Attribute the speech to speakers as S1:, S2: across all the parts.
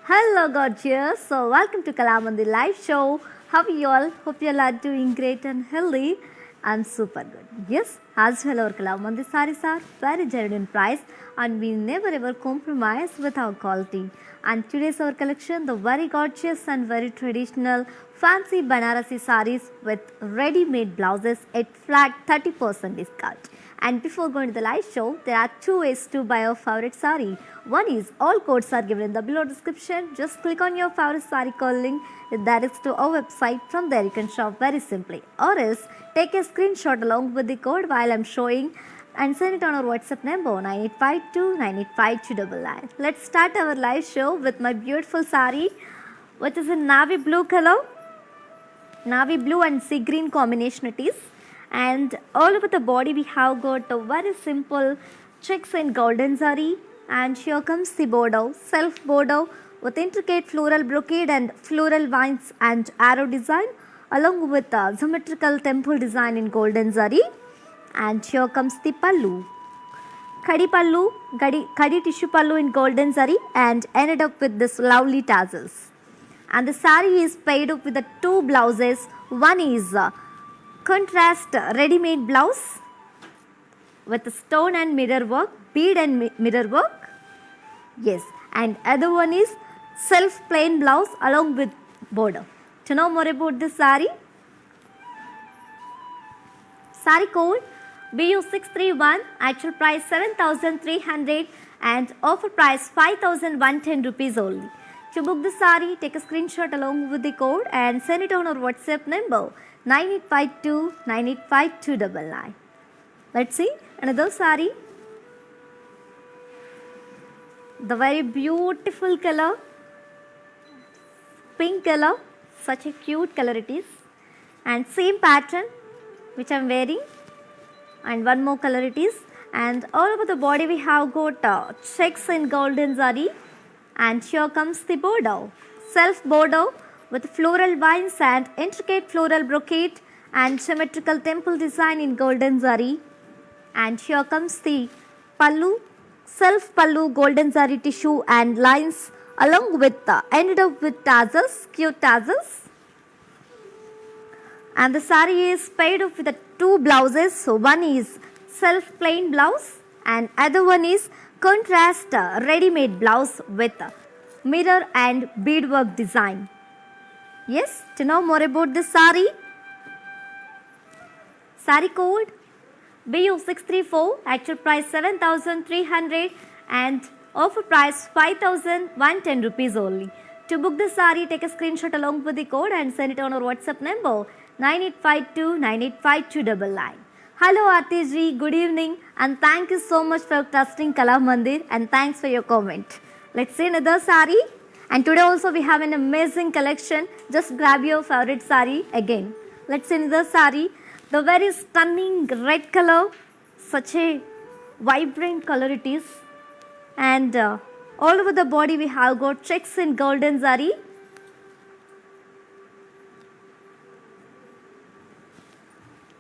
S1: Hello, gorgeous. So, welcome to Kalamandi Live Show. How are you all? Hope you all are doing great and healthy. I'm super good. Yes, as well, our Kalamandi sarees are very genuine price and we never ever compromise with our quality. And today's our collection, the very gorgeous and very traditional fancy Banarasi sarees with ready-made blouses at flat 30% discount. And before going to the live show, there are two ways to buy your favorite sari. One is all codes are given in the below description. Just click on your favorite sari code link. It directs to our website. From there you can shop very simply. Or else take a screenshot along with the code while I'm showing and send it on our WhatsApp number 9852 Let's start our live show with my beautiful sari, which is in navy blue color. Navy blue and sea green combination it is. And all over the body we have got a very simple checks in golden zari, and here comes the border, self border with intricate floral brocade and floral vines and arrow design along with a symmetrical temple design in golden zari. And here comes the pallu, kadi tissue pallu in golden zari and ended up with this lovely tassels. And the sari is paired up with the two blouses. One is contrast ready-made blouse with stone and mirror work, bead and mirror work. Yes, and other one is self plain blouse along with border. To know more about this sari, sari code BU631, actual price 7,300 and offer price 5,110 rupees only. To book the sari, take a screenshot along with the code and send it on our WhatsApp number 9852 Let's see another sari. The very beautiful color, pink color, such a cute color it is, and same pattern which I am wearing, and one more color it is, and all over the body we have got checks in golden zari, and here comes the border, self border with floral vines and intricate floral brocade and symmetrical temple design in golden zari. And here comes the pallu, self pallu golden zari tissue and lines along with ended up with tassels, cute tassels. And the sari is paired up with the two blouses. So one is self plain blouse and other one is contrast ready-made blouse with mirror and beadwork design. Yes, to know more about this sari, sari code BU634, actual price 7,300 and offer price 5,110 rupees only. To book the sari, take a screenshot along with the code and send it on our WhatsApp number 9852 Hello Artiji, good evening and thank you so much for trusting Kala Mandir and thanks for your comment. Let's see another sari. And today also we have an amazing collection. Just grab your favorite sari again. Let's see another sari. The very stunning red color, such a vibrant color it is. And all over the body we have got checks in golden zari.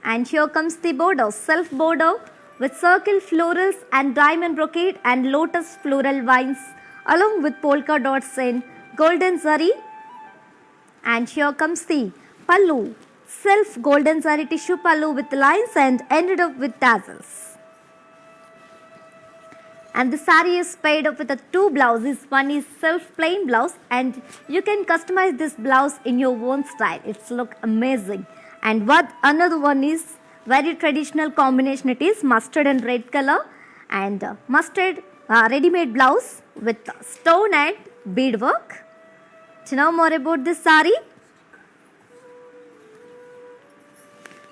S1: And here comes the border, self border with circle florals and diamond brocade and lotus floral vines along with polka dots in golden zari. And here comes the pallu, self golden zari tissue pallu with lines and ended up with tassels. And the sari is paired up with the two blouses. One is self plain blouse and you can customize this blouse in your own style. It's look amazing. And what another one is very traditional combination. It is mustard and red color and mustard ready-made blouse with stone and beadwork. To know more about this sari,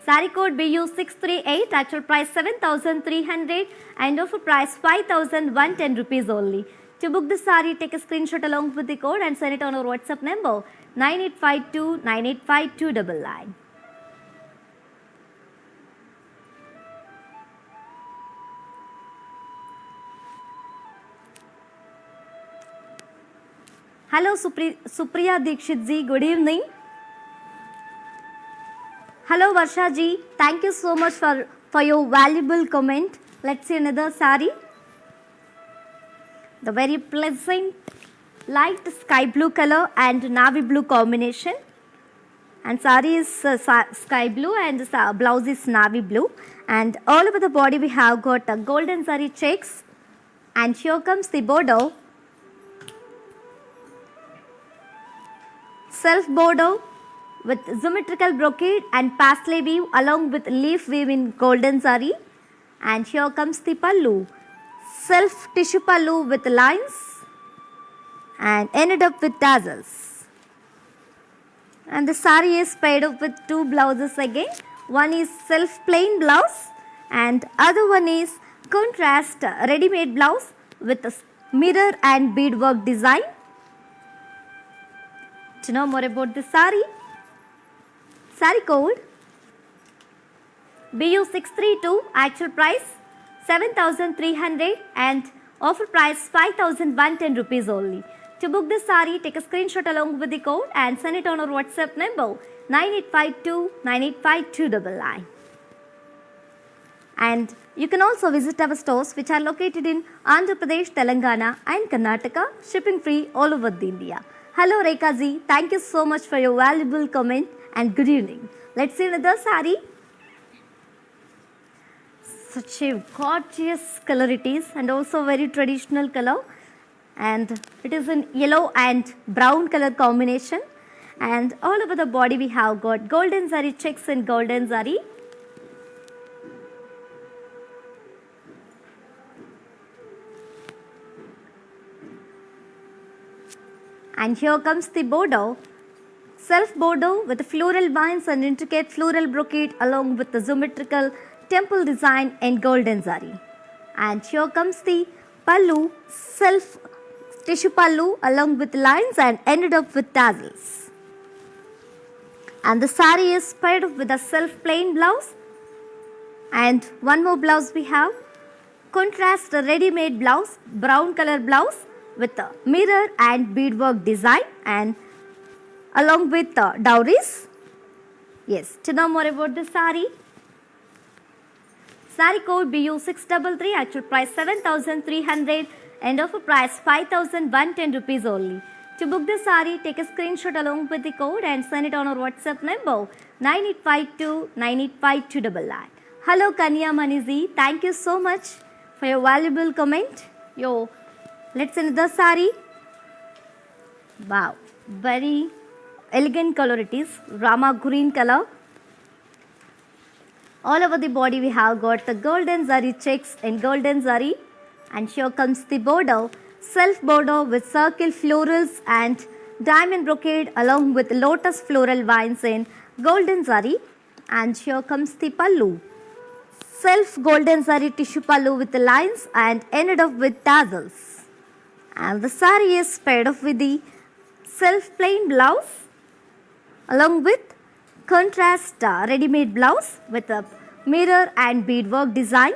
S1: sari code BU638, actual price 7,300 and offer price 5,110 rupees only. To book the sari, take a screenshot along with the code and send it on our WhatsApp number 9852 Hello Supriya Dikshit ji, good evening. Hello Varsha ji, thank you so much for your valuable comment. Let's see another sari. The very pleasant light sky blue color and navy blue combination. And sari is sky blue and the blouse is navy blue. And all over the body we have got golden zari checks. And here comes the border. Self border with symmetrical brocade and paisley weave along with leaf weave in golden zari. And here comes the pallu. Self tissue pallu with lines and ended up with tassels. And the sari is paired up with two blouses again. One is self plain blouse and other one is contrast ready made blouse with a mirror and beadwork design. To know more about the sari code BU632, actual price 7,300 and offer price 5,110 rupees only. To book this sari, take a screenshot along with the code and send it on our WhatsApp number 9852 985299. And you can also visit our stores which are located in Andhra Pradesh, Telangana and Karnataka, shipping free all over India. Hello Rekha ji, thank you so much for your valuable comment and good evening. Let's see another sari. Such a gorgeous color it is and also very traditional color, and it is in yellow and brown color combination, and all over the body we have got golden zari checks and golden zari. And here comes the border. Self border with floral vines and intricate floral brocade along with the symmetrical temple design in golden zari. And here comes the pallu, self tissue pallu along with lines and ended up with tassels. And the sari is paired up with a self plain blouse. And one more blouse we have. Contrast ready made blouse, brown color blouse with a mirror and beadwork design and along with dowries. Yes, to know more about the sari code BU633, actual price 7,300 and offer price 5,110 rupees only. To book the sari, take a screenshot along with the code and send it on our WhatsApp number 9852 985299. Hello Kanya Manizi, thank you so much for your valuable comment. Let's see the sari. Wow, very elegant color it is, Rama green color. All over the body we have got the golden zari checks in golden zari, and here comes the border, self border with circle florals and diamond brocade along with lotus floral vines in golden zari. And here comes the pallu, self golden zari tissue pallu with the lines and ended up with tassels. And the sari is paired up with the self plain blouse along with contrast ready-made blouse with a mirror and beadwork design.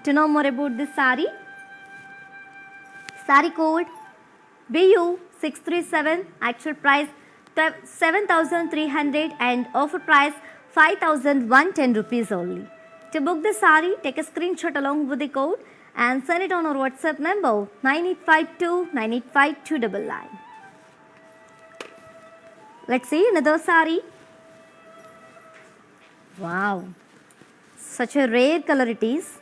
S1: To know more about this sari code BU637, actual price 7,300 and offer price 5,110 rupees only. To book the sari, take a screenshot along with the code and send it on our WhatsApp number 9852 985299. Let's see another sari. Wow, such a rare color it is,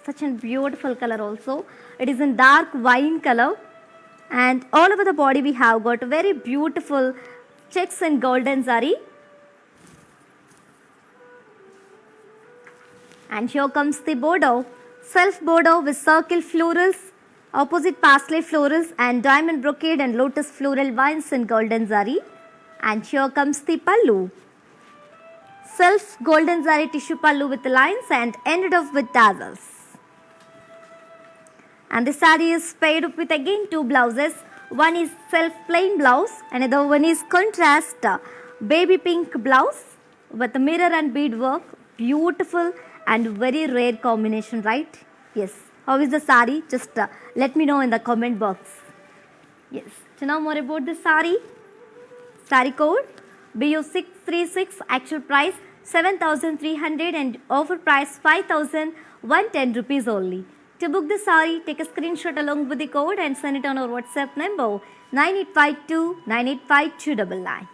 S1: such a beautiful color also. It is in dark wine color, and all over the body we have got very beautiful checks in golden zari. And here comes the border, self border with circle florals, opposite paisley florals and diamond brocade and lotus floral vines in golden zari. And here comes the pallu, self golden zari tissue pallu with lines and ended up with tassels. And the sari is paired up with again two blouses. One is self plain blouse, another one is contrast baby pink blouse with a mirror and beadwork. Beautiful and very rare combination, right? Yes. How is the sari? Just let me know in the comment box. Yes. To know more about the sari code BU636, actual price 7,300 and offer price 5,110 rupees only. To book the saree, take a screenshot along with the code and send it on our WhatsApp number 9852 985299.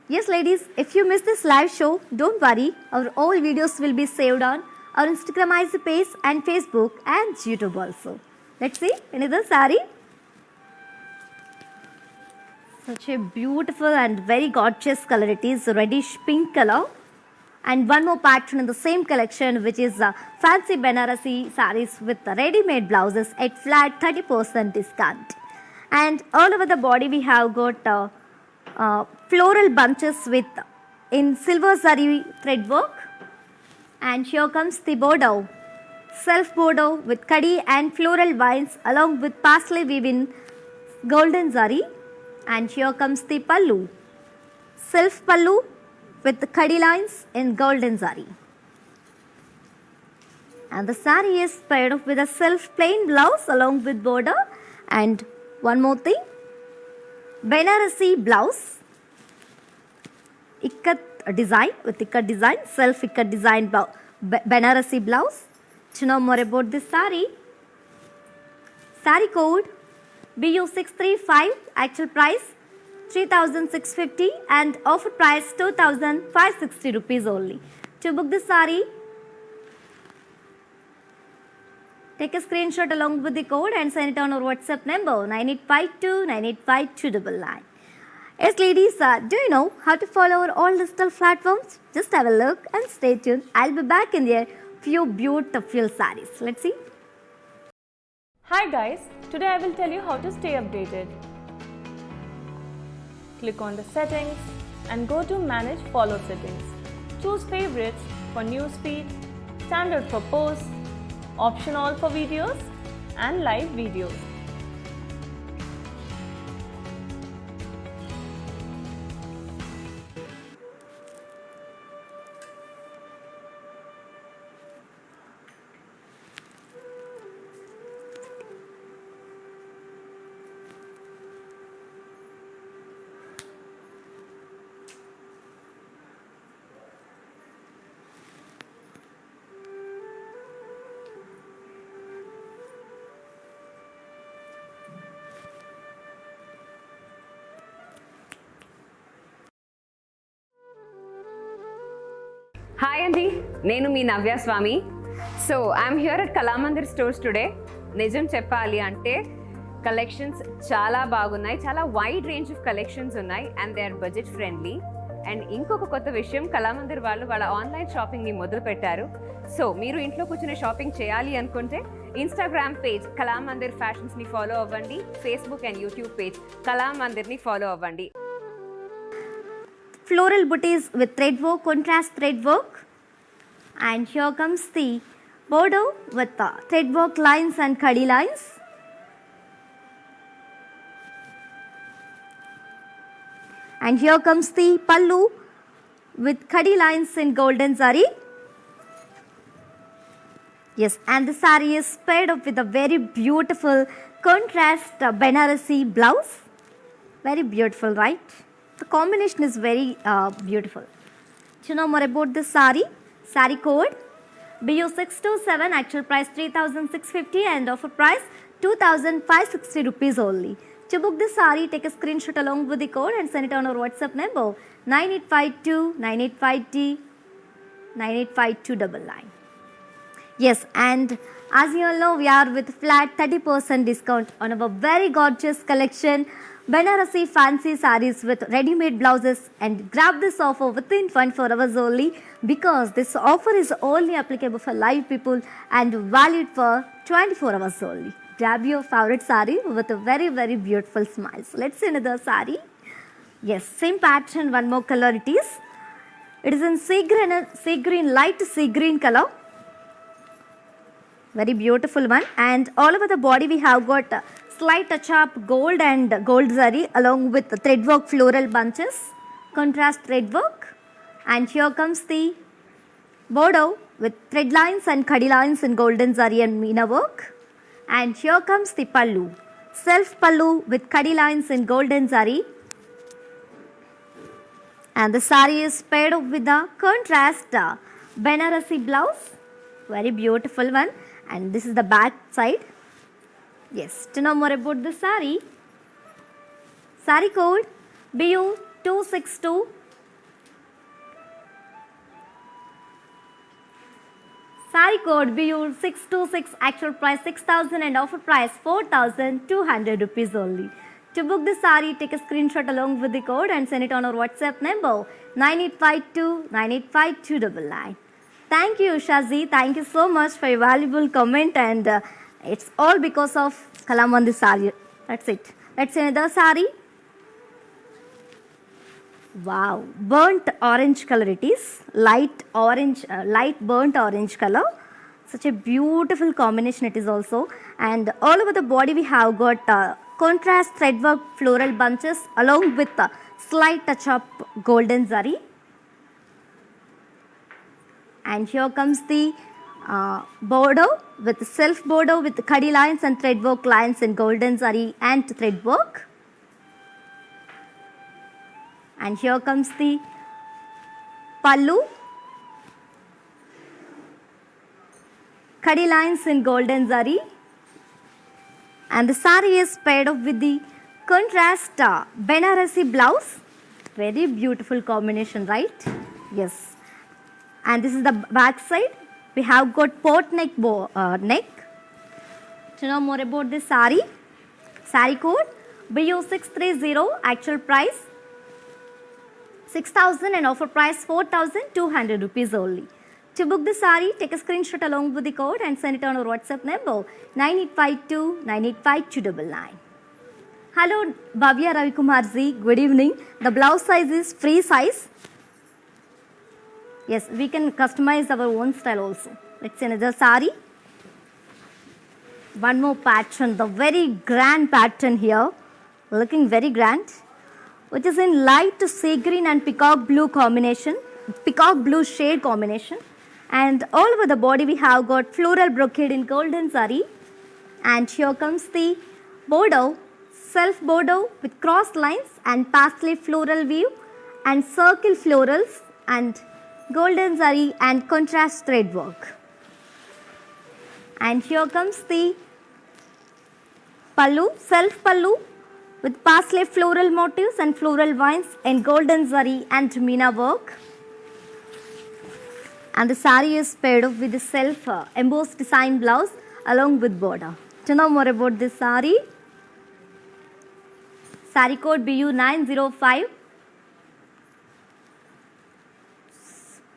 S1: Yes, ladies, if you missed this live show, don't worry. Our all videos will be saved on our Instagram IC page and Facebook and YouTube also. Let's see another saree. Such a beautiful and very gorgeous color. It is reddish pink color. And one more pattern in the same collection, which is fancy Banarasi sarees with ready-made blouses at flat 30% discount. And all over the body we have got floral bunches with in silver zari thread work. And here comes the border, self border with kadi and floral vines along with parsley weave in golden zari. And here comes the pallu, self pallu with the kadi lines in golden zari. And the saree is paired up with a self plain blouse along with border. And one more thing, Banarasi blouse, ikat design with ikat design, self ikat design Banarasi blouse. To know more about this saree, saree code BU635, actual price 3,650 and offer price 2,560 rupees only. To book this saree, take a screenshot along with the code and send it on our WhatsApp number 9852 985299. Yes, ladies, do you know how to follow our all digital platforms? Just have a look and stay tuned. I'll be back in there few beautiful sarees. Let's see.
S2: Hi guys, today I will tell you how to stay updated. Click on the settings and go to manage follow settings. Choose favorites for newsfeed, standard for posts, option all for videos and live videos.
S3: Hi అండి, నేను మీ Navya Swamy. So I'm here at Kalamandir stores today. నిజం చెప్పాలి అంటే collections చాలా బాగున్నాయి, చాలా wide range of collections ఉన్నాయి and they are budget friendly. And ఇంకొక కొత్త విషయం, కళామందిర్ వాళ్ళు వాళ్ళ ఆన్లైన్ షాపింగ్ని మొదలు పెట్టారు. సో మీరు ఇంట్లో కూర్చొని షాపింగ్ చేయాలి అనుకుంటే ఇన్స్టాగ్రామ్ పేజ్ కళామందిర్ ఫ్యాషన్స్ని ఫాలో అవ్వండి, ఫేస్బుక్ అండ్ యూట్యూబ్ పేజ్ కళామందిర్ని ఫాలో అవ్వండి.
S1: Floral booties with thread work, contrast thread work. And here comes the border with the thread work lines and kadi lines. And here comes the pallu with kadi lines in golden zari. Yes, and the saree is paired up with a very beautiful contrast Banarasi blouse. Very beautiful, right? The combination is very beautiful. To know more about this saree, saree code BU627, actual price 3,650 and offer price 2,560 rupees only. To book this saree, take a screenshot along with the code and send it on our WhatsApp number 9852 9852 985299. Yes, and as you all know, we are with flat 30% discount on our very gorgeous collection Banarasi fancy sarees with ready-made blouses, and grab this offer within 24 hours only, because this offer is only applicable for live people and valid for 24 hours only. Grab your favorite saree with a very beautiful smile. So let's see another saree. Yes, same pattern, one more color it is. It is in sea green, light sea green color. Very beautiful one, and all over the body we have got slight touch up gold and gold zari along with thread work floral bunches, contrast thread work. And here comes the border with thread lines and kadi lines in golden zari and meena work. And here comes the pallu, self pallu with kadi lines in golden zari. And the saree is paired up with the contrast Banarasi blouse Very beautiful one. And this is the back side. Yes, to know more about the saree, saree code BU262. Saree code BU626, actual price 6,000 and offer price 4,200 rupees only. To book the saree, take a screenshot along with the code and send it on our WhatsApp number 9852985299. Thank you, Shazi. Thank you so much for your valuable comment, and it's all because of Kalamandi saree. That's it. Let's see another saree. Wow, burnt orange color it is, light orange, light burnt orange color. Such a beautiful combination it is also. And all over the body we have got contrast threadwork floral bunches along with slight touch of golden zari. And here comes the border with self border with khadi lines and threadwork lines in golden zari and threadwork. And here comes the pallu, khadi lines in golden zari, and the saree is paired up with the contrast Benarasi blouse. Very beautiful combination, right? Yes. And this is the back side. We have got port neck neck. To know more about this saree, saree code BU630, actual price 6,000 and offer price 4,200 rupees only. To book the saree, take a screenshot along with the code and send it on our WhatsApp number 9852985299. Hello, Bhavya Ravikumarji. Good evening. The blouse size is free size. Yes, we can customize our own style also. Let's see another saree. One more pattern, the very grand pattern here, looking very grand, which is in light sea green and peacock blue combination, peacock blue shade combination. And all over the body we have got floral brocade in golden zari. And here comes the border, self border with cross lines and paisley floral weave and circle florals and golden zari and contrast thread work. And here comes the pallu, self pallu with paisley floral motifs and floral vines in golden zari and meena work. And the saree is paired up with the self embossed design blouse along with border. To know more about this saree, saree code BU905,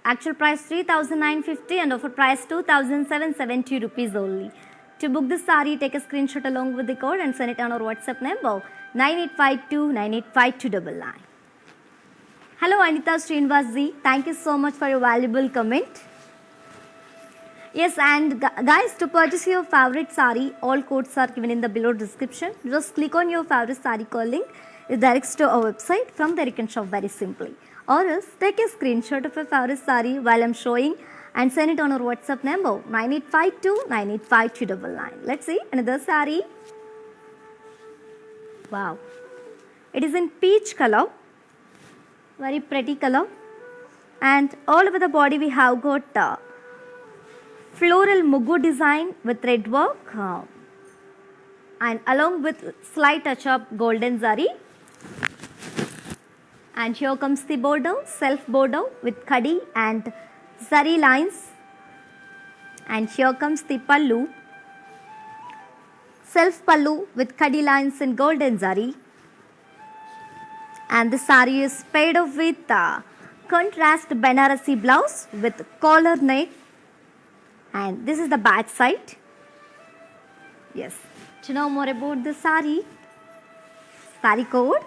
S1: actual price 3,950 and offer price 2,770 rupees only. To book this saree, take a screenshot along with the code and send it on our WhatsApp number 9852985299. Hello Anita Srinivas. Thank you so much for your valuable comment. Yes, and guys, to purchase your favorite saree, all codes are given in the below description. Just click on your favorite saree code link. It directs to our website. From there you can shop very simply. Or else take a screenshot of your favorite saree while I'm showing and send it on our WhatsApp number 9852985299. Let's see another saree. Wow, it is in peach color, very pretty color, and all over the body we have got floral mugu design with thread work and along with slight touch of golden zari. And here comes the border, self border with khadi and zari lines. And here comes the pallu, self pallu with khadi lines in golden zari. And the saree is paired up with contrast Benarasi blouse with collar neck. And this is the back side. Yes. To know more about the saree, saree code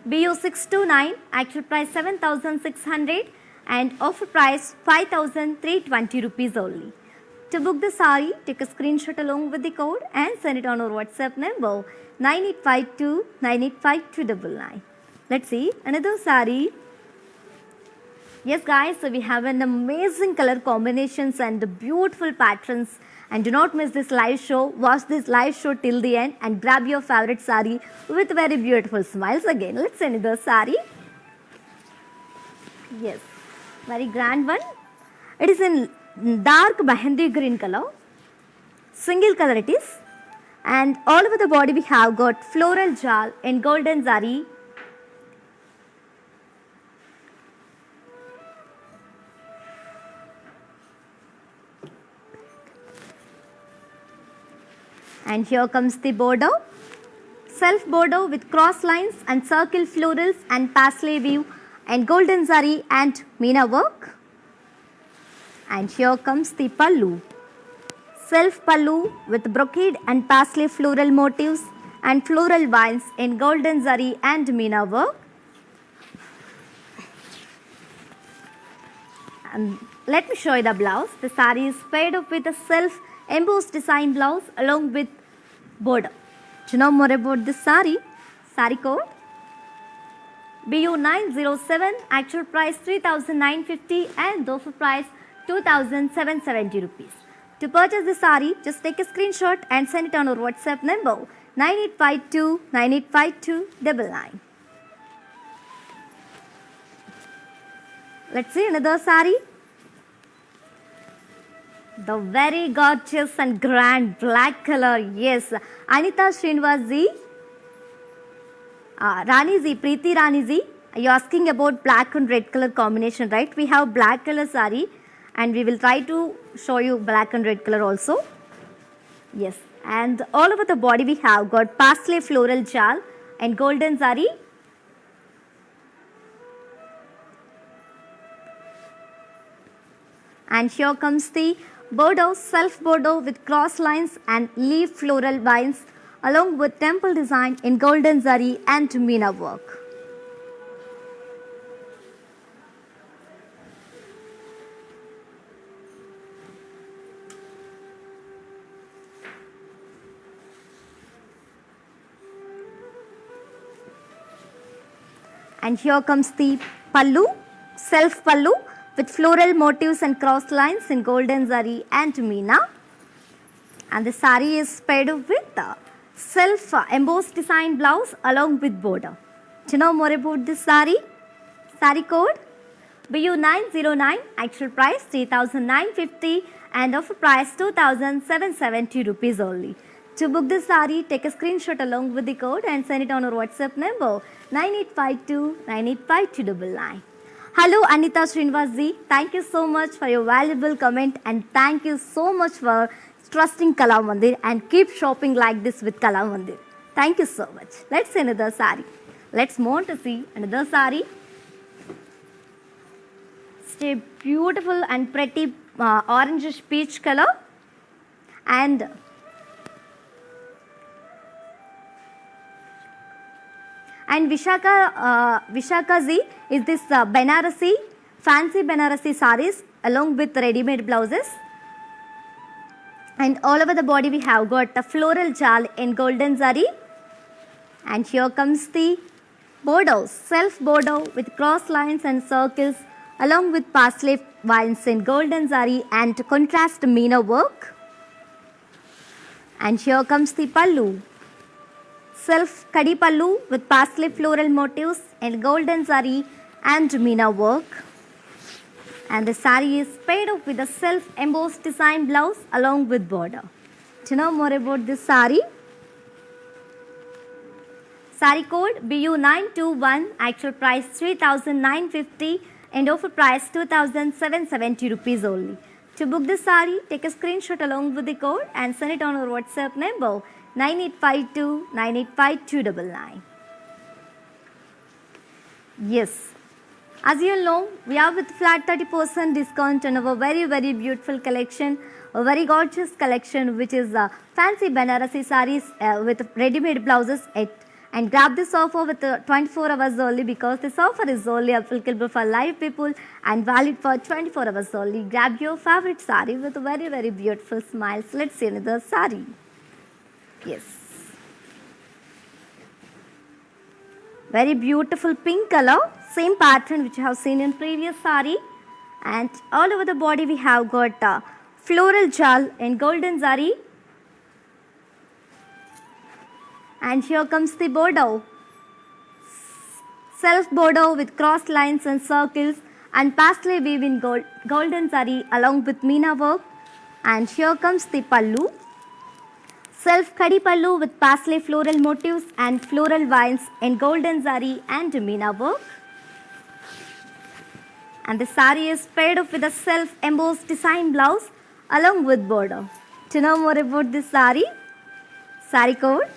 S1: BU629, actual price 7,600 and offer price 5,320 rupees only. To book the saree, take a screenshot along with the code and send it on our WhatsApp number 9852985299. Let's see another saree. Yes guys, so we have an amazing color combinations and beautiful patterns, and do not miss this live show. Watch this live show till the end and grab your favorite saree with very beautiful smiles again. Let's see another saree. Yes, very grand one. It is in dark mehendi green color, single color it is, and all over the body we have got floral jal in golden zari. And here comes the border, self border with cross lines and circle florals and parsley weave and golden zari and meena work. And here comes the pallu, self pallu with brocade and parsley floral motifs and floral vines in golden zari and meena work. And let me show you the blouse. The saree is paired up with a self embossed design blouse along with border. To know more about this saree, saree code BU907, actual price 3,950 and offer price 2,770 rupees. To purchase the saree, just take a screenshot and send it on our WhatsApp number 9852 985299. Let's see another saree. The very gorgeous and grand black color. Yes, Anita Srinivas ji, Rani ji, Preeti Rani ji, you are asking about black and red color combination, right? We have black color saree and we will try to show you black and red color also. Yes, and all over the body we have got parsley floral jal and golden zari. And here comes the bordeaux, self bordeaux with cross lines and leaf floral vines along with temple design in golden zari and meena work. And here comes the pallu, self pallu with floral motifs and cross lines in golden zari and meena. And the saree is paired with the self embossed design blouse along with border. To know more about this saree, saree code BU909, actual price 3,950 and offer price 2,770 rupees only. To book this saree, take a screenshot along with the code and send it on our WhatsApp number 9852 985299. Hello Anita Srinivas ji, thank you so much for your valuable comment and thank you so much for trusting Kalamandir and keep shopping like this with Kalamandir. Thank you so much. Let's see another saree. Let's move on to see another saree. It's a beautiful and pretty orangish peach color and Vishaka ji is this Banarasi, fancy Banarasi sarees along with ready-made blouses. And all over the body we have got a floral jal in golden zari. And here comes the bordeaux, self bordeaux with cross lines and circles along with parsley vines in golden zari and contrast meena work. And here comes the pallu, self kadi pallu with parsley floral motifs and golden zari and meena work. And the saree is paired up with a self embossed design blouse along with border. To know more about this saree, saree code BU921, actual price 3,950 and offer price 2,770 rupees only. To book this saree, take a screenshot along with the code and send it on our WhatsApp number 9852 985299. Yes, as you know, we are with flat 30% discount on our very beautiful collection, a very gorgeous collection which is fancy Banarasi sarees with ready-made blouses. And grab this offer with 24 hours only because this offer is only applicable for live people and valid for 24 hours only. Grab your favorite saree with very beautiful smiles. Let's see another saree. Yes. Very beautiful pink color, same pattern which you have seen in previous saree. And all over the body we have got floral jal in golden zari. And here comes the bordeaux, self bordeaux with cross lines and circles and paisley weave in golden zari along with meena work. And here comes the pallu, self kadi pallu with paisley floral motifs and floral vines in golden zari and meena work. And the sari is paired up with a self embossed design blouse along with border. To know more about this sari, sari code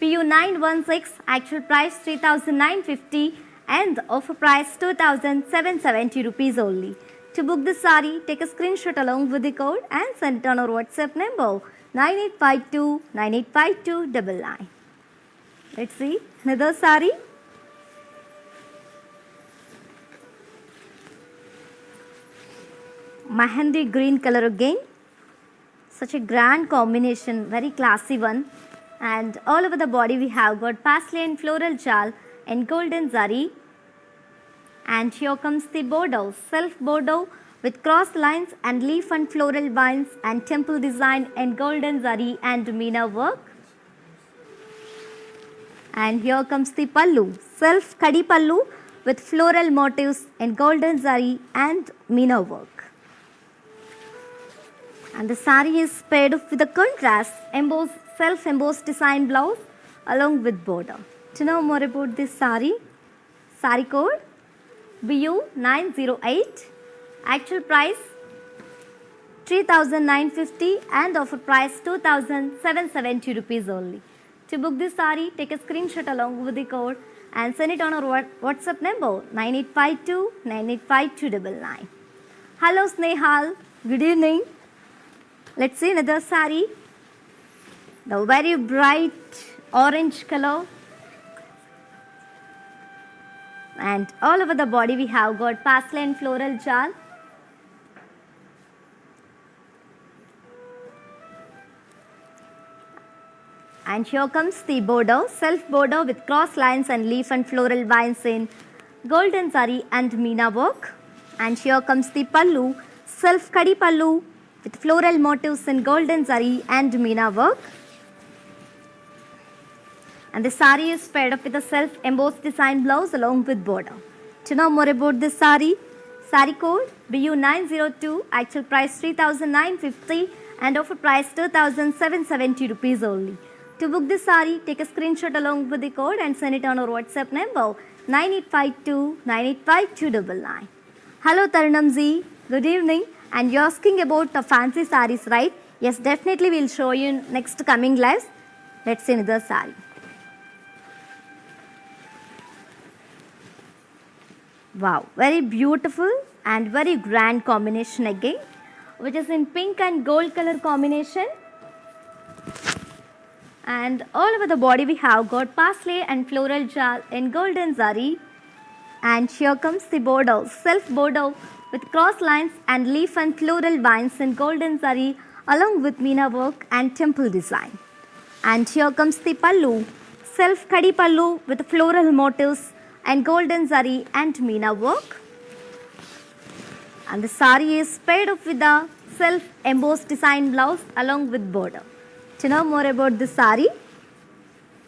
S1: PU916, actual price 3,950 and offer price 2,770 rupees only. To book this sari, take a screenshot along with the code and send it on our WhatsApp number 9852 985299. Let's see another sari. Mehendi green color again. Such a grand combination, very classy one. And all over the body we have got paisley and floral jal and golden zari. And here comes the bordeaux, self bordeaux with cross lines and leaf and floral vines and temple design and golden zari and meena work. And here comes the pallu, self kadi pallu with floral motifs and golden zari and meena work. And the sari is paired up with a contrast embossed, self-embossed design blouse along with border. To know more about this sari, sari code BU908, actual price 3,950 and offer price 2,770 rupees only. To book this sari, take a screenshot along with the code and send it on our WhatsApp number 9852 985299. Hello Snehal, good evening. Let's see another sari. The very bright orange color. And all over the body we have got paisley and floral jal. And here comes the border, self border with cross lines and leaf and floral vines in golden zari and meena work. And here comes the pallu, self kadi pallu with floral motifs in golden zari and meena work. And the sari is paired up with a self-embossed design blouse along with border. To know more about this sari, sari code BU902, actual price 3,950 and offer price 2,770 rupees only. To book this sari, take a screenshot along with the code and send it on our WhatsApp number 9852 985299. Hello Tarunamji, good evening. And you're asking about the fancy saris, right? Yes, definitely we'll show you in next coming lives. Let's see another sari. Wow, very beautiful and very grand combination again, which is in pink and gold color combination. And all over the body we have got paisley and floral jal in golden zari. And here comes the bordeaux, self bordeaux with cross lines and leaf and floral vines in golden zari along with meena work and temple design. And here comes the pallu, self kadi pallu with floral motifs and golden zari and meena work. And the sari is paired up with a self embossed design blouse along with border. To know more about this sari,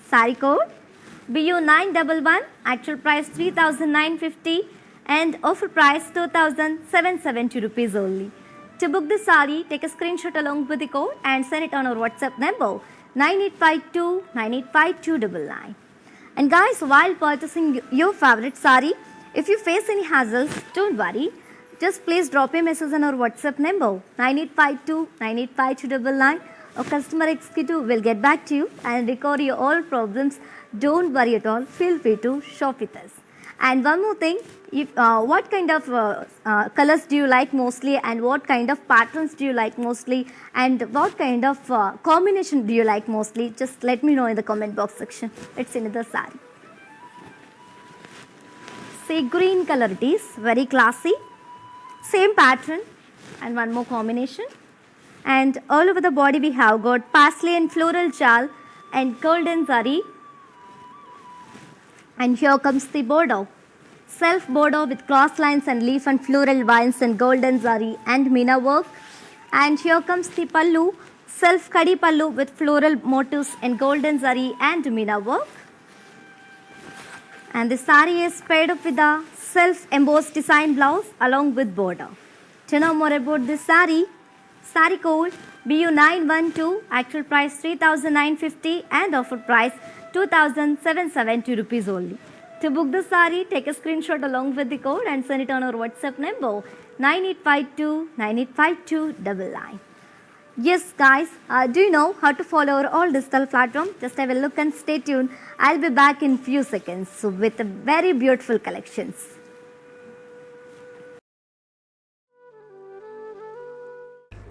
S1: sari code BU911, actual price 3,950 and offer price 2,770 rupees only. To book this sari, take a screenshot along with the code and send it on our WhatsApp number 9852 985299. And guys, while purchasing your favorite sari, if you face any hassles, don't worry. Just please drop a message on our WhatsApp number 9852 985299. Our customer executive will get back to you and record your all problems. Don't worry at all. Feel free to shop with us. And one more thing, if, what kind of colors do you like mostly, and what kind of patterns do you like mostly, and what kind of combination do you like mostly? Just let me know in the comment box section. It's another sari. Say green color it is, very classy. Same pattern and one more combination. And all over the body we have got paisley and floral jal and golden zari. And here comes the bordeaux, self bordeaux with cross lines and leaf and floral vines and golden zari and meena work. And here comes the pallu, self kadi pallu with floral motifs and golden zari and meena work. And the saree is paired up with a self-embossed design blouse along with border. To know more about this saree, saree code BU912, actual price 3,950 and offer price 2,770 rupees only. To book the saree, take a screenshot along with the code and send it on our WhatsApp number 9852 985299. Yes, guys, do you know how to follow our all digital platform? Just have a look and stay tuned. I'll be back in few seconds with very beautiful collections.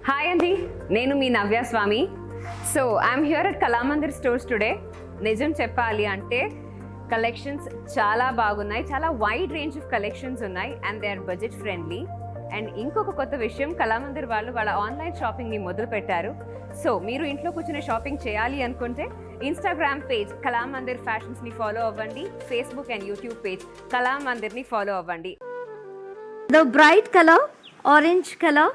S3: Hi అండి, నేను మీ Navya Swamy. So I'm here at Kalamandir stores today. నిజం చెప్పాలి అంటే collections చాలా బాగున్నాయి, చాలా wide range of collections ఉన్నాయి and they are budget friendly. And ఇంకొక కొత్త విషయం, కళామందిర్ వాళ్ళు వాళ్ళ ఆన్లైన్ షాపింగ్ని మొదలు పెట్టారు. సో మీరు ఇంట్లో కూర్చుని షాపింగ్ చేయాలి అనుకుంటే ఇన్స్టాగ్రామ్ పేజ్ కళామందిర్ ఫ్యాషన్స్ని ఫాలో అవ్వండి, ఫేస్బుక్ అండ్ యూట్యూబ్ పేజ్ కళామందిర్ని ఫాలో అవ్వండి.
S1: The bright color, orange color,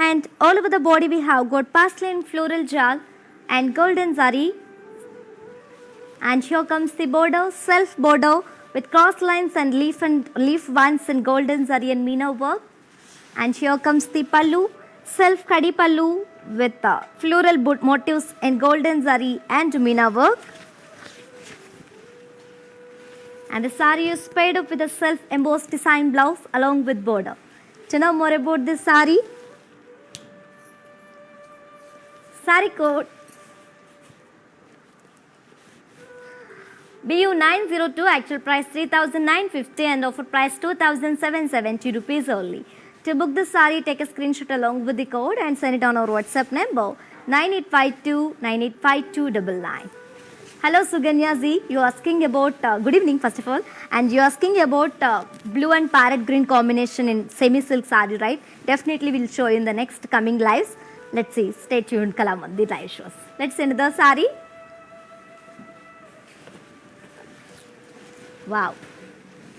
S1: and all over the body we have got pastel floral jal and golden zari. And here comes the border, self border with cross lines and leaf ones in golden zari and meena work. And here comes the pallu, self kadi pallu with floral motifs in golden zari and meena work. And the saree is paired up with a self embossed design blouse along with border. To know more about this saree, saree code BU902, actual price 3,950 and offer price 2,770 rupees only. To book the saree, take a screenshot along with the code and send it on our WhatsApp number 9852 985299. Hello Suganya Ji, you are asking about, good evening first of all, and you are asking about blue and parrot green combination in semi-silk saree, right? Definitely we'll show you in the next coming lives. Let's see, stay tuned, Kalamandir live shows. Let's see another saree. Wow,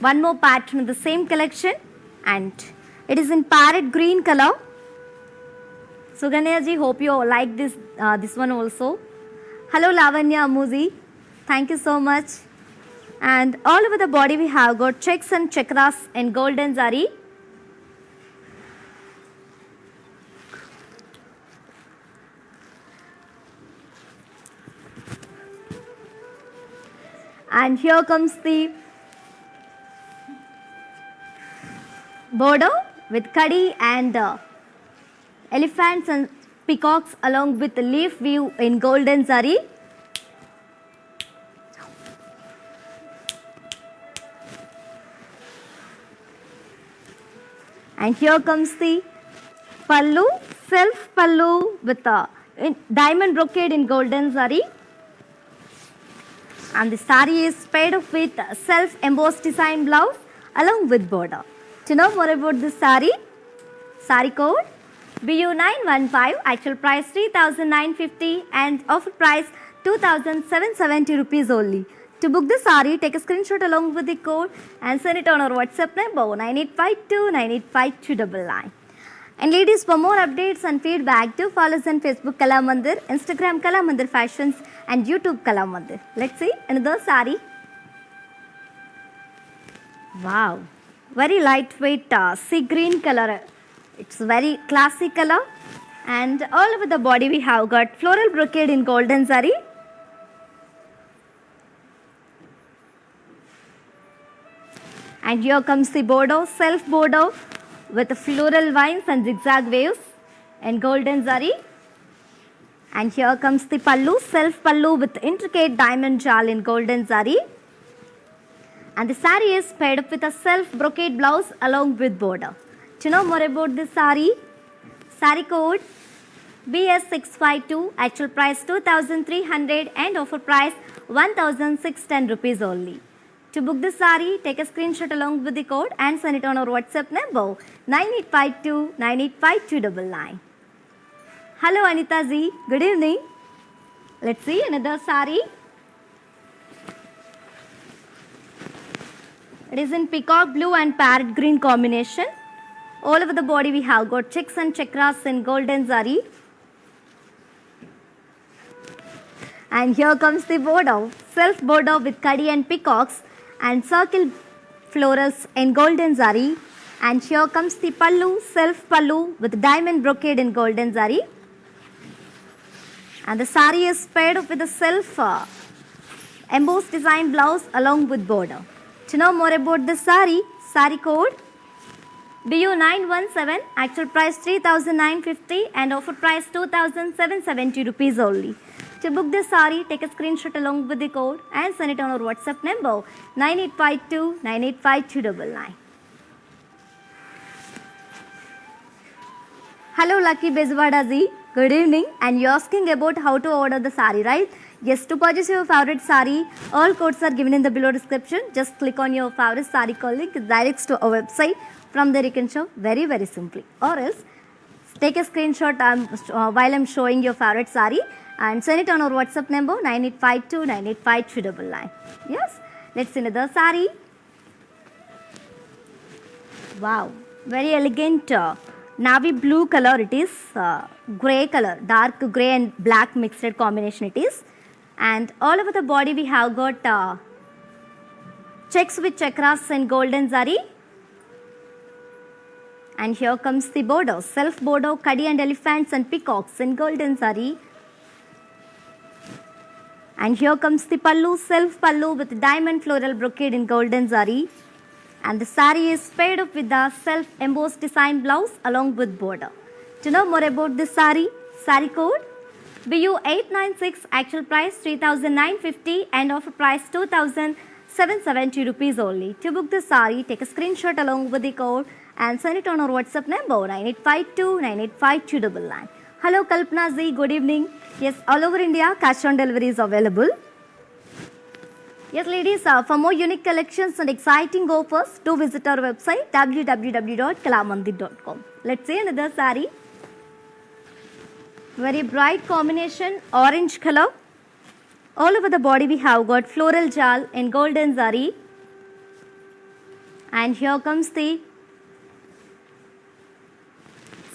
S1: one more pattern of the same collection and it is in parrot green color. Suganya ji, hope you like this one also. Hello Lavanya Amuzi, thank you so much. And all over the body we have got checks and chakras in golden zari. And here comes the border with kadi and elephants and peacocks along with the leaf view in golden zari. And here comes the pallu, self pallu with a diamond brocade in golden zari. And the saree is paired up with self-embossed design blouse along with border. To know more about this saree, saree code BU915, actual price 3,950 and offer price 2,770 rupees only. To book the saree, take a screenshot along with the code and send it on our WhatsApp number 9852 985299. And ladies, for more updates and feedback, do follow us on Facebook Kalamandir, Instagram Kalamandir Fashions and YouTube Kalamandir. Let's see another saree. Wow, very lightweight sea green color. It's very classy color and all over the body we have got floral brocade in golden zari. And here comes the border, self border with floral vines and zigzag waves and golden zari. And here comes the pallu, self pallu with intricate diamond jal in golden zari. And the saree is paired up with a self brocade blouse along with border. To know more about this saree, saree code BS652, actual price 2,300 and offer price 1,610 rupees only. To book this saree, take a screenshot along with the code and send it on our WhatsApp number 9852 985299. Hello Anita Ji, good evening. Let's see another saree. It is in peacock blue and parrot green combination. All over the body we have got checks and chakras in golden zari. And here comes the border, self border with kadi and peacocks and circle florals in golden zari. And here comes the pallu, self pallu with diamond brocade in golden zari. And the sari is paired up with a self embossed design blouse along with border. To know more about this sari code BU917, actual price 3,950 and offer price 2,770 rupees only. To book this sari, take a screenshot along with the code and send it on our WhatsApp number 9852 985299. Hello Lucky Bezwada ji, good evening, and you're asking about how to order the sari, right? Yes, to purchase your favorite sari, all codes are given in the below description. Just click on your favorite sari code link, it directs to our website. From there you can shop very simply, or else take a screenshot while I'm showing your favorite sari and send it on our WhatsApp number 9852 985299. Yes, let's see another sari. Wow, very elegant navy blue color it is, grey color, dark grey and black mixed combination it is. And all over the body we have got checks with chakras and golden zari. And here comes the border, self border, kadi and elephants and peacocks in golden zari. And here comes the pallu, self pallu with diamond floral brocade in golden zari. And the sari is paired up with the self embossed design blouse along with border. To know more about this sari code BU896, actual price 3,950 and offer price 2,770 rupees only. To book the sari, take a screenshot along with the code and send it on our WhatsApp number 9852 985299. Hello Kalpana ji, good evening. Yes, all over India, cash on delivery is available. Yes ladies, for more unique collections and exciting offers, do visit our website www.kalamandir.com. Let's see another sari. Very bright combination, orange color. All over the body we have got floral jal in golden zari. And here comes the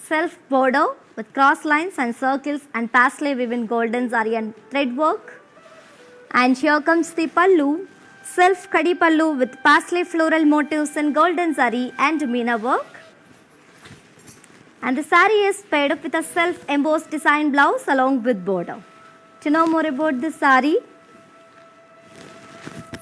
S1: self border with cross lines and circles and paisley weave in golden zari and thread work. And here comes the pallu, self kadi pallu with paisley floral motifs in golden zari and meena work. And the sari is paired up with a self embossed design blouse along with border. To know more about this sari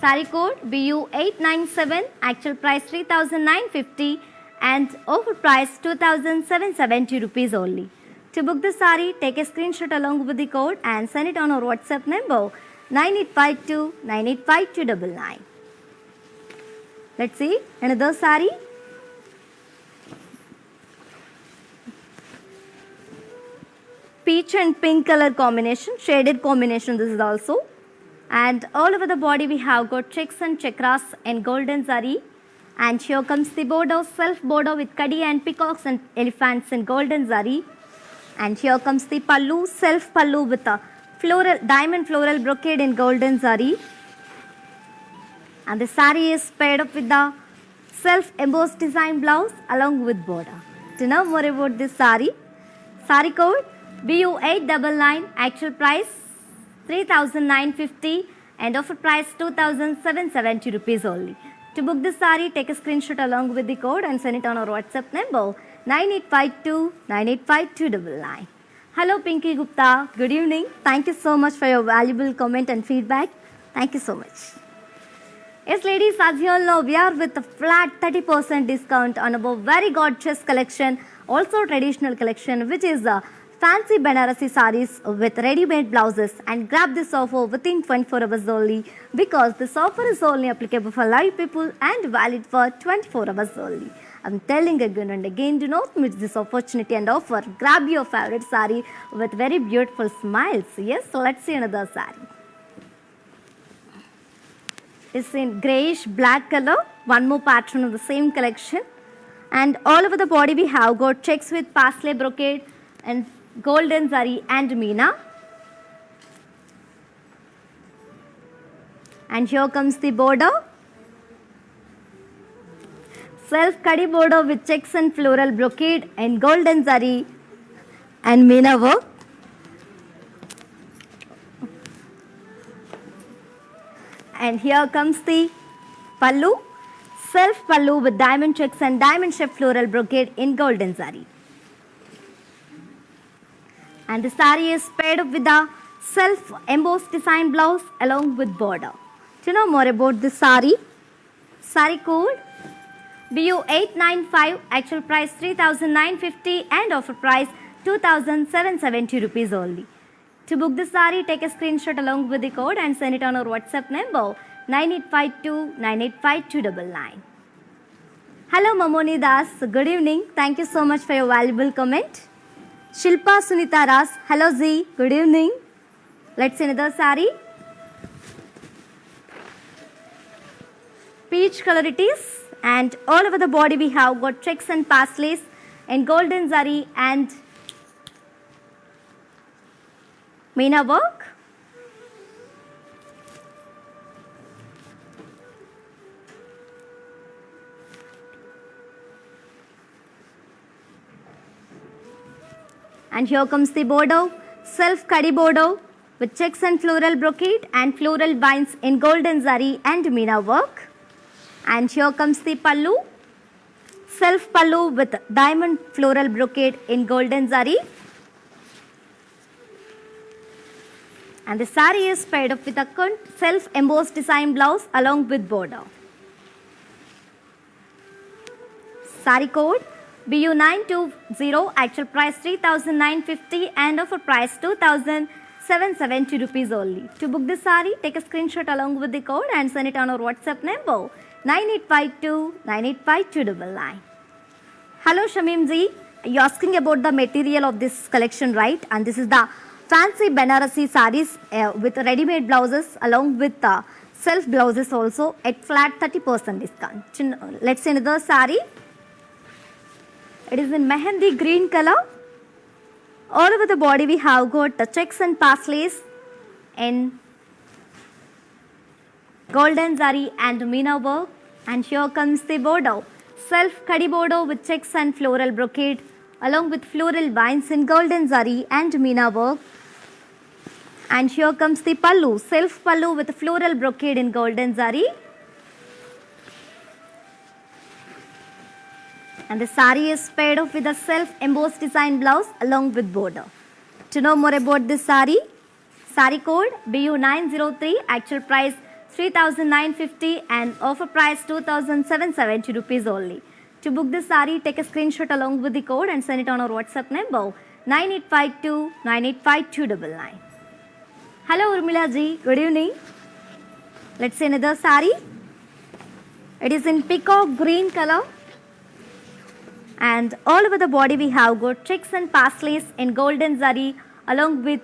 S1: code BU897, actual price 3,950 and offer price 2,770 rupees only. To book the sari, take a screenshot along with the code and send it on our WhatsApp number 9852 985299. Let's see another sari. Peach and pink color combination, shaded combination this is also. And all over the body we have got checks and chakras in golden zari. And here comes the border, self border with kadi and peacocks and elephants in golden zari. And here comes the pallu, self pallu with a floral, diamond floral brocade in golden zari. And the sari is paired up with the self embossed design blouse along with border. To know more about this sari code BU899, actual price 3,950 and offer price 2,770 rupees only. To book this sari, take a screenshot along with the code and send it on our WhatsApp number 9852 985299. Hello Pinky Gupta, good evening. Thank you so much for your valuable comment and feedback. Thank you so much. Yes ladies, as you all know, we are with a flat 30% discount on our very gorgeous collection, also traditional collection, which is fancy Banarasi sarees with ready-made blouses, and grab this offer within 24 hours only, because this offer is only applicable for live people and valid for 24 hours only. I'm telling again and again, do not miss this opportunity and offer. Grab your favorite saree with very beautiful smiles. Yes, so let's see another saree. It's in greyish black color, one more pattern of the same collection. And all over the body we have got checks with paisley brocade and golden zari and meena. And here comes the border. Self kadi border with checks and floral brocade and golden zari and meena work. And here comes the pallu, self pallu with diamond checks and diamond shaped floral brocade in golden zari. And the saree is paired up with the self embossed design blouse along with border. To know more about this saree, saree code BU895, actual price 3,950 and offer price 2,770 rupees only. To book this saree, take a screenshot along with the code and send it on our WhatsApp number 9852985299. Hello Mamoni Das, good evening. Thank you so much for your valuable comment. Shilpa Sunita Ras, hello Z, good evening. Let's see another saree. Peach color it is, and all over the body we have got checks and paisleys in golden zari and meena work. And here comes the border, self kadi border with checks and floral brocade and floral vines in golden zari and meena work. And here comes the pallu, self pallu with diamond floral brocade in golden zari. And the saree is paired up with a self embossed design blouse along with border. Saree code BU920, actual price 3,950 and offer price 2,770 rupees only. To book this saree, take a screenshot along with the code and send it on our WhatsApp number 9852985299. Hello Shamim ji, you're asking about the material of this collection, right? And this is the fancy Banarasi sarees with ready-made blouses along with self blouses also at flat 30% discount. Let's see another saree. It is in mehendi green color. All over the body we have got the checks and paisleys in golden zari and meena work. And here comes the border, self kadi border with checks and floral brocade along with floral vines in golden zari and meena work. And here comes the pallu, self pallu with floral brocade in golden zari. And the saree is paired off with a self-embossed design blouse along with border. To know more about this saree, saree code BU903, actual price 3,950 and offer price 2,770 rupees only. To book this saree, take a screenshot along with the code and send it on our WhatsApp number 9852985299. Hello Urmila ji, good evening. Let's see another saree. It is in peacock green color. And all over the body we have got checks and paisleys in golden zari along with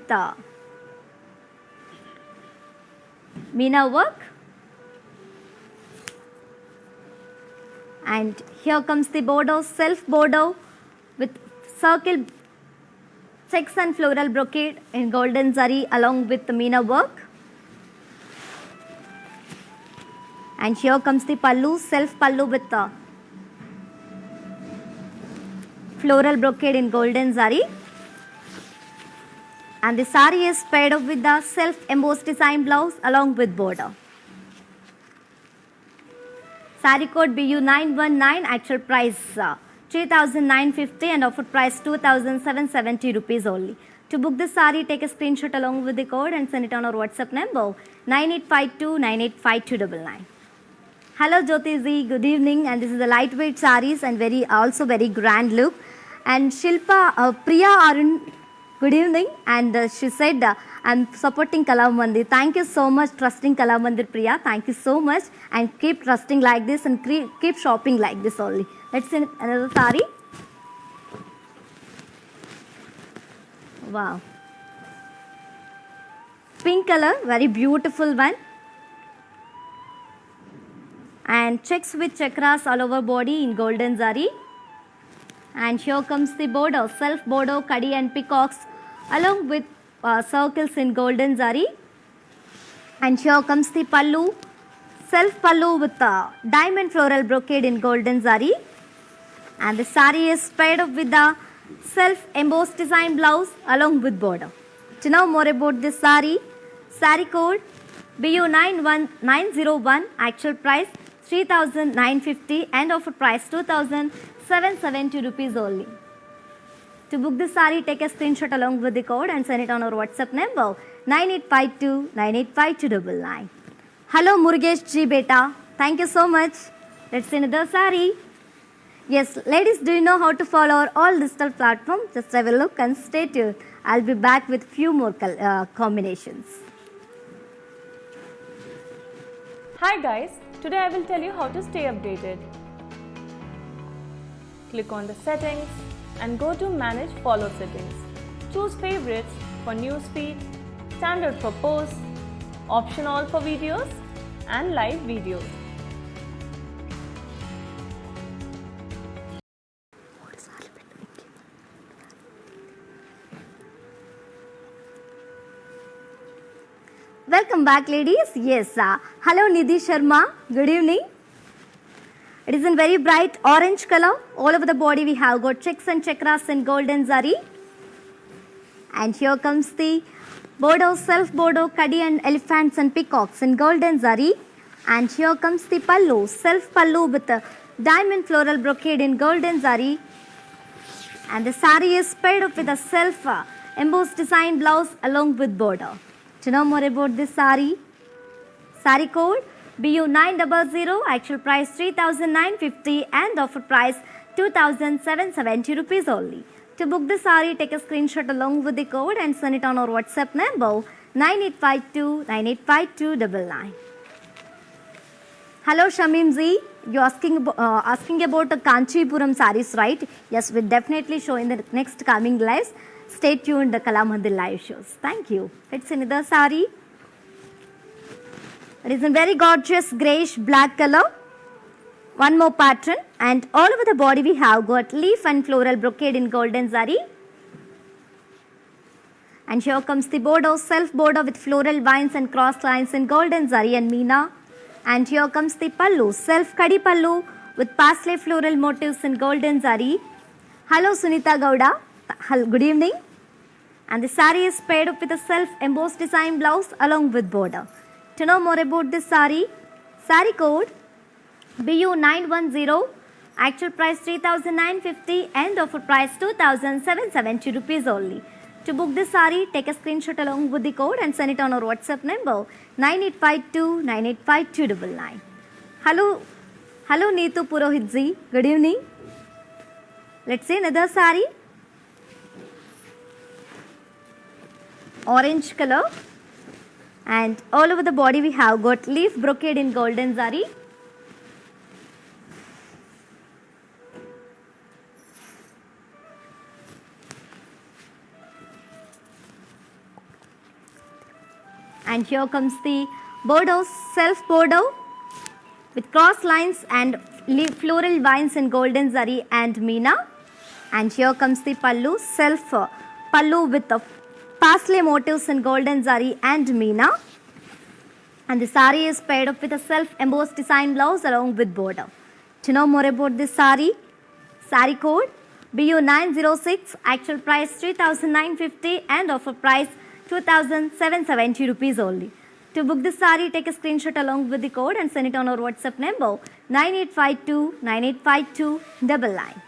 S1: meena work. And here comes the border, self border with circle checks and floral brocade in golden zari along with the meena work. And here comes the pallu, self pallu with floral brocade in golden zari. And the saree is paired up with the self-embossed design blouse along with border. Saree code BU919, actual price 3,950 and offer price 2,770 rupees only. To book this saree, take a screenshot along with the code and send it on our WhatsApp number 9852985299. Hello Jyoti ji, good evening, and this is the lightweight sarees and also very grand look. And Shilpa Priya Arun, good evening, and she said I'm supporting Kala Mandir. Thank you so much trusting Kala Mandir, Priya. Thank you so much, and keep trusting like this and keep shopping like this only. Let's see another saree. Wow, pink color, very beautiful one. And checks with chakras all over body in golden zari. And here comes the border, self border, kadi and peacocks along with circles in golden zari. And here comes the pallu, self pallu with diamond floral brocade in golden zari. And the saree is paired up with the self embossed design blouse along with border. To know more about this saree, saree code BU91901, actual price 3,950 and offer price 2,770 rupees only. To book this saree, take a screenshot along with the code and send it on our WhatsApp number 9852985299. Hello Murugesh Ji beta, thank you so much. Let's see another saree. Yes, ladies, do you know how to follow our all digital platforms? Just have a look and stay tuned. I'll be back with few more combinations.
S2: Hi guys, today I will tell you how to stay updated. Click on the settings and go to manage follow settings. Choose favorites for newsfeed, standard for posts, option all for videos and live videos.
S1: Welcome back, ladies. Yes, hello Nidhi Sharma. Good evening. It is in very bright orange color. All over the body we have got checks and chakras in golden zari. And here comes the Bordeaux, self Bordeaux, Kadi and elephants and peacocks in golden zari. And here comes the pallu, self pallu with a diamond floral brocade in golden zari. And the sari is paired up with a self embossed design blouse along with border. To know more about this sari, sari code BU900, actual price 3,950 and offer price 2,770 rupees only. To book the sari, take a screenshot along with the code and send it on our WhatsApp number 9852985299. Hello Shamim Ji, you asking about the Kanchipuram saris, right? Yes, we'll definitely show in the next coming lives. Stay tuned the Kalamandir live shows. Thank you. Let's see another sari. It is in very gorgeous greyish black color. One more pattern, and all over the body we have got leaf and floral brocade in golden zari. And here comes the border, self border with floral vines and cross lines in golden zari and meena. And here comes the pallu, self kadi pallu with parsley floral motifs in golden zari. Hello Sunita Gowda. Good evening. And the sari is paired up with a self embossed design blouse along with border. To know more about this sari, sari code BU910, actual price 3,950 and offer price 2,770 rupees only. To book this sari, take a screenshot along with the code and send it on our WhatsApp number 9852985299. Hello Neetu Purohit ji, good evening. Let's see another sari. Orange color, and all over the body we have got leaf brocade in golden zari. And here comes the Bordeaux, self Bordeaux with cross lines and floral vines in golden zari and meena. And here comes the pallu, self pallu with a parsley motifs in golden zari and meena. And the sari is paired up with a self embossed design blouse along with border. To know more about this sari, sari code BU906, actual price 3,950 and offer price 2,770 rupees only. To book this sari, take a screenshot along with the code and send it on our WhatsApp number 9852985299.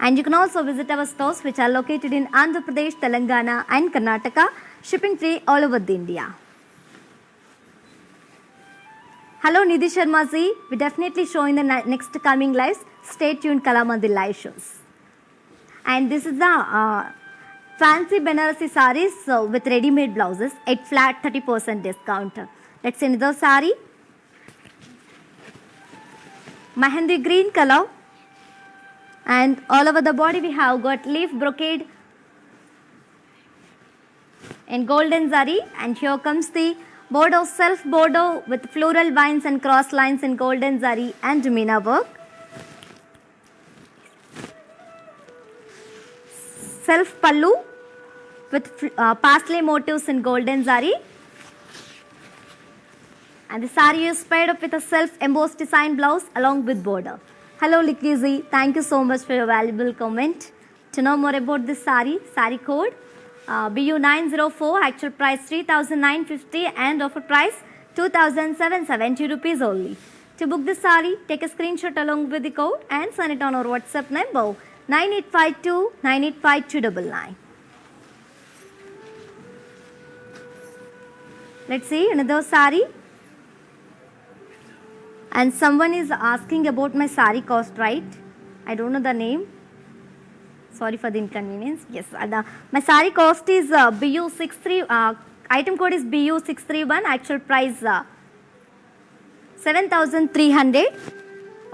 S1: And you can also visit our stores which are located in Andhra Pradesh, Telangana and Karnataka, shipping free all over India. Hello Nidhi Sharma ji, we definitely show in the next coming lives. Stay tuned Kalamandir live shows. And this is the fancy Banarasi saris with ready-made blouses at flat 30% discount. Let's see another sari. Mehendi green color. And all over the body we have got leaf brocade in golden zari. And here comes the Bordeaux, self Bordeaux with floral vines and cross lines in golden zari and meena work. Self pallu with parsley motifs in golden zari. And the sari is paired up with a self embossed design blouse along with border. Hello Likizi, thank you so much for your valuable comment. To know more about this sari, sari code BU904, actual price 3,950 and offer price 2,770 rupees only. To book this saree, take a screenshot along with the code and send it on our WhatsApp number 9852 985299. Let's see another saree. And someone is asking about my saree cost, right? I don't know the name. Sorry for the inconvenience. Yes, my saree cost is BU63. Item code is BU631. Actual price 7,300.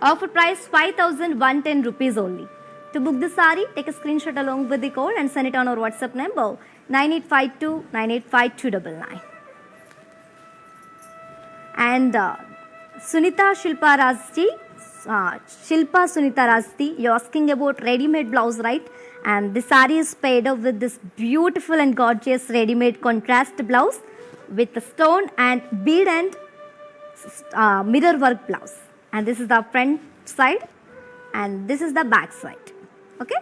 S1: Offer price 5,110 rupees only. To book the saree, take a screenshot along with the code and send it on our WhatsApp number 9852 985299. And Sunita Shilpa Rajti, Shilpa Sunita Rajti, you're asking about ready-made blouse, right? And the saree is paired up with this beautiful and gorgeous ready-made contrast blouse with the stone and bead and mirror work blouse. And this is the front side and this is the back side. Okay?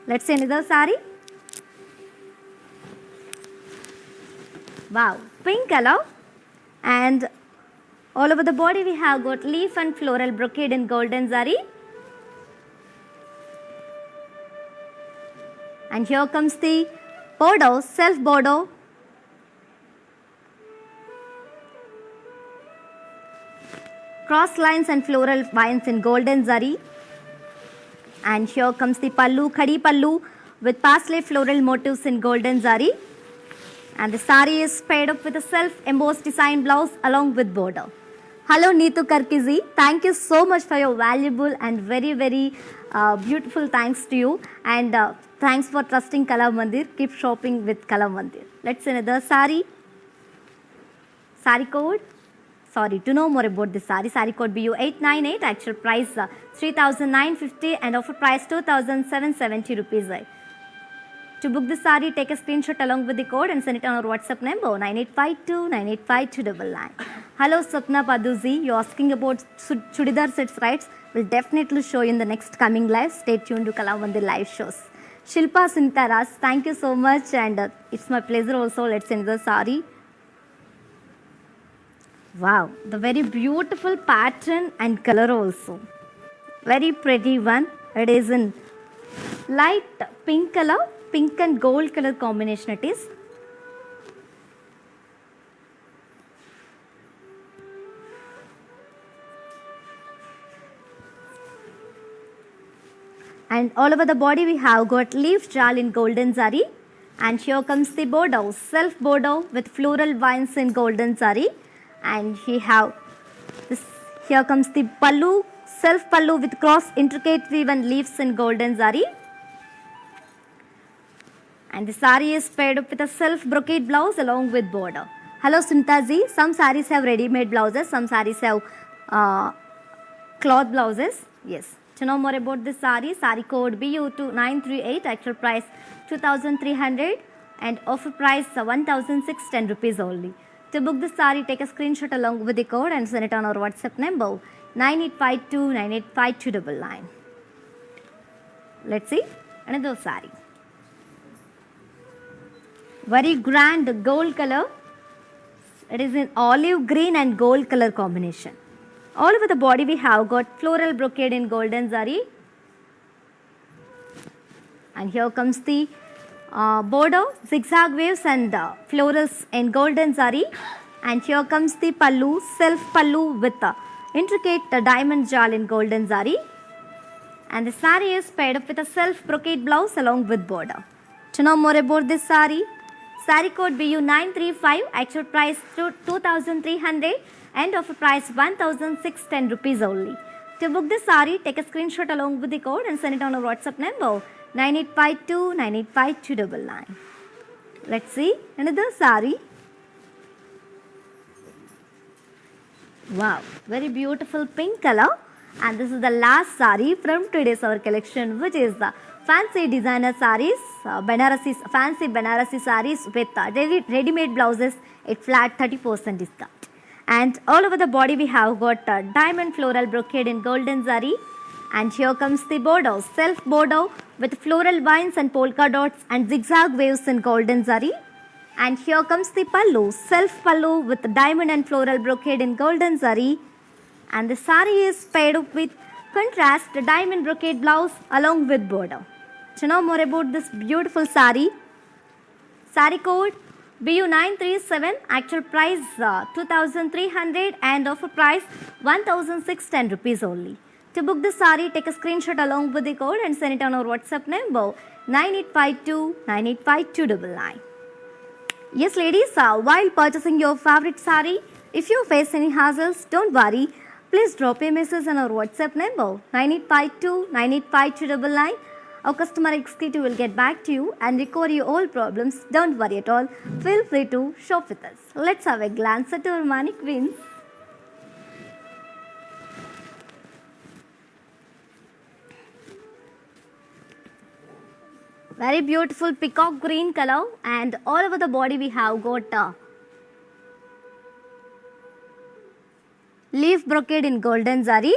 S1: Let's see another saree. Wow, pink color. And all over the body we have got leaf and floral brocade in golden zari. And here comes the bordeaux, self bordeaux. Cross lines and floral vines in golden zari. And here comes the pallu, khadi pallu with parsley floral motifs in golden zari. And the saree is paired up with a self-embossed design blouse along with border. Hello Neetu Karkizi, thank you so much for your valuable and very beautiful thanks to you. And thanks for trusting Kala Mandir. Keep shopping with Kala Mandir. Let's see another saree. Saree code. Sorry, to know more about this saree, saree code BU898, actual price 3,950 and offer price 2,770 rupees. To book this saree, take a screenshot along with the code and send it on our WhatsApp number 9852 985299. Hello Swapna Paduzi, you're asking about chudidar sets, right? We'll definitely show you in the next coming live. Stay tuned to Kalamandir live shows. Shilpa Sintaras, thank you so much and it's my pleasure also. Let's send the saree. Wow, the very beautiful pattern and color also. Very pretty one. It is in light pink color, pink and gold color combination it is. And all over the body we have got leaf jal in golden zari. And here comes the bordeaux, self bordeaux with floral vines in golden zari. And we have this, here comes the pallu, self pallu with cross intricate woven leaves in golden zari. And the saree is paired up with a self brocade blouse along with border. Hello Suntaji, some sarees have ready-made blouses, some sarees have cloth blouses. Yes. To know more about this saree, saree code BU2938, actual price 2,300 and offer price 1,610 rupees only. To book this saree, take a screenshot along with the code and send it on our WhatsApp number 9852 985299. Let's see another saree. Very grand gold color. It is in olive green and gold color combination. All over the body we have got floral brocade in golden zari. And here comes the border, zigzag waves and florals in golden zari. And here comes the pallu, self pallu with intricate diamond jal in golden zari. And the saree is paired up with a self brocade blouse along with border. To know more about this saree, saree code BU935, actual price 2,300 and offer price 1,610 rupees only. To book this saree, take a screenshot along with the code and send it on our WhatsApp number 9852 985299. Let's see another saree. Wow, very beautiful pink color. And this is the last saree from today's our collection, which is the fancy designer sarees, fancy Banarasi sarees with ready-made blouses at flat 30% discount. And all over the body we have got diamond floral brocade in golden zari. And here comes the bordeaux, self bordeaux with floral vines and polka dots and zigzag waves in golden zari. And here comes the pallu, self pallu with diamond and floral brocade in golden zari. and the saree is paired up with contrast diamond brocade blouse along with border. To know more about this beautiful saree, saree code BU937, actual price 2300 and offer price 1610 rupees only. To book the saree, take a screenshot along with the code and send it on our WhatsApp number 9852 985299. Yes ladies, while purchasing your favorite saree, if you face any hassles, don't worry. Please drop a message on our WhatsApp number 9852 985299. Our customer executive will get back to you and recover your all problems. Don't worry at all. Feel free to shop with us. Let's have a glance at our mannequins. Very beautiful peacock green color, and all over the body we have got leaf brocade in golden zari.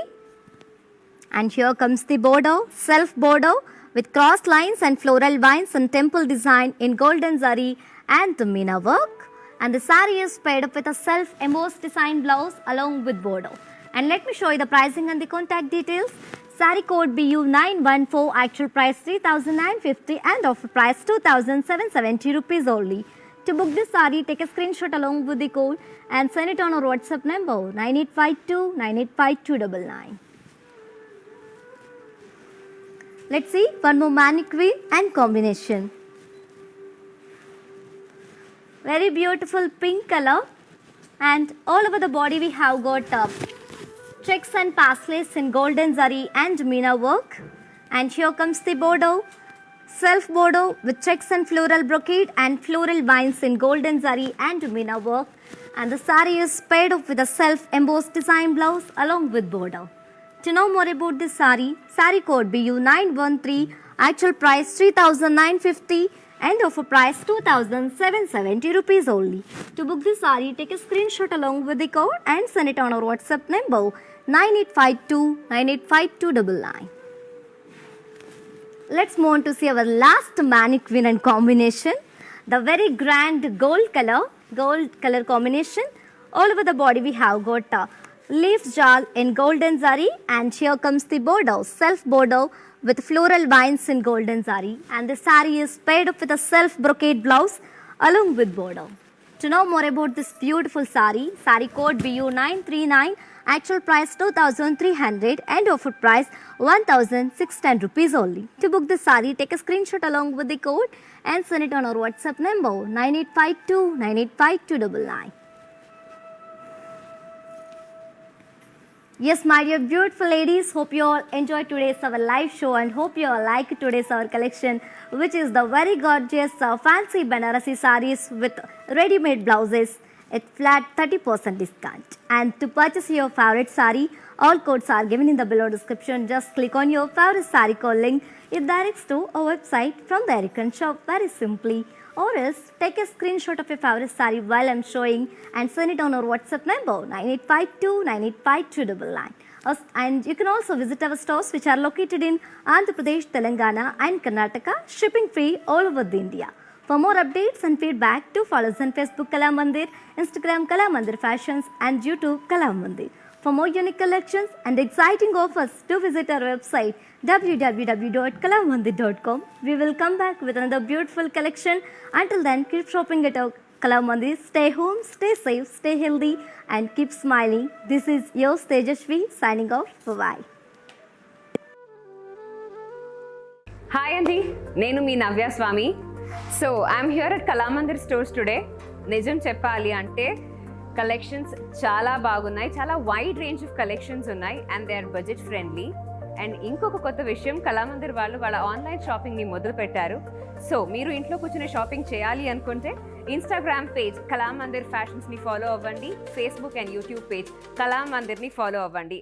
S1: And here comes the border, self border with cross lines and floral vines and temple design in golden zari and the meena work. And the saree is paired up with a self embossed design blouse along with border. And let me show you the pricing and the contact details. Saree code BU914, actual price 3950 and offer price 2770 rupees only. To book this saree, take a screenshot along with the code and send it on our WhatsApp number 9852 985299. Let's see one more mannequin and combination. Very beautiful pink color, and all over the body we have got checks and paslets in golden zari and meena work. And here comes the border, self border with checks and floral brocade and floral vines in golden zari and meena work. And the saree is paired up with a self embossed design blouse along with border. To know more about this saree, saree code BU913, actual price 3950 and offer price 2770 rupees only. To book this saree, take a screenshot along with the code and send it on our WhatsApp number 9852 985299. Let's move on to see our last mannequin and combination. The very grand gold color combination. All over the body we have got leaf jal in golden zari, and here comes the border, self border with floral vines in golden zari, and the saree is paired up with a self brocade blouse along with border. To know more about this beautiful saree, saree code BU939, actual price 2300 and offer price 1610 rupees only. To book the saree, take a screenshot along with the code and send it on our WhatsApp number 9852 985299. Yes, my dear beautiful ladies, hope you all enjoyed today's our live show and hope you all like today's our collection, which is the very gorgeous fancy Banarasi sarees with ready-made blouses at flat 30% discount. And to purchase your favorite saree, all codes are given in the below description. Just click on your favorite saree code link. It directs to our website. From there you can shop very simply. Or else take a screenshot of your favorite saree while I'm showing and send it on our WhatsApp number 9852 985299. And you can also visit our stores which are located in Andhra Pradesh, Telangana and Karnataka, shipping free all over India. For more updates and feedback, do follow us on Facebook Kala Mandir, Instagram Kala Mandir Fashions and YouTube Kala Mandir. For more unique collections and exciting offers, do visit our website www.kalamandir.com. We will come back with another beautiful collection. Until then, keep shopping at our Kala Mandir. Stay home, stay safe, stay healthy and keep smiling. This is your Tejashvi signing off. Bye-bye.
S3: Hi అండి, నేను మీ Navya Swamy. So I'm here at Kalamandir stores today. నిజం చెప్పాలి అంటే collections చాలా బాగున్నాయి, చాలా wide range of collections ఉన్నాయి and they are budget friendly. And ఇంకొక కొత్త విషయం, కళామందిర్ వాళ్ళు వాళ్ళ ఆన్లైన్ షాపింగ్ని మొదలు పెట్టారు. సో మీరు ఇంట్లో కూర్చుని షాపింగ్ చేయాలి అనుకుంటే ఇన్స్టాగ్రామ్ పేజ్ కళామందిర్ ఫ్యాషన్స్ని ఫాలో అవ్వండి, ఫేస్బుక్ అండ్ యూట్యూబ్ పేజ్ కళామందిర్ని ఫాలో అవ్వండి.